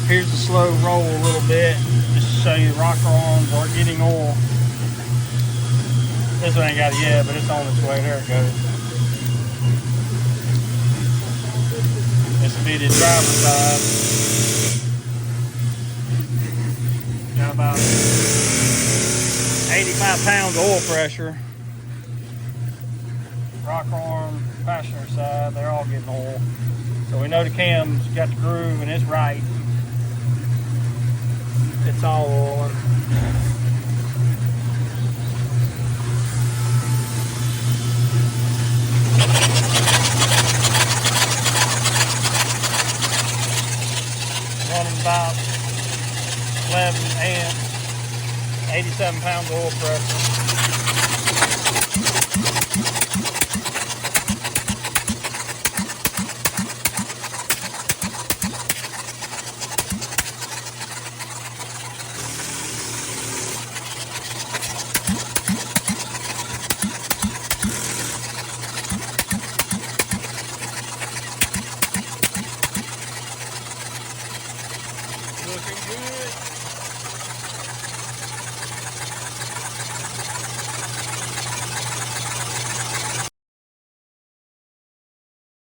Here's the slow roll a little bit, just to show you the rocker arms are getting oil. This one ain't got it yet, but it's on its way. There it goes. This will be the driver's side. Got about 85 pounds of oil pressure. Rocker arm, passenger side, they're all getting oil. So we know the cam's got the groove and it's right. It's all oiling. Running about 11 amps, 87 pounds of oil pressure. Looking good.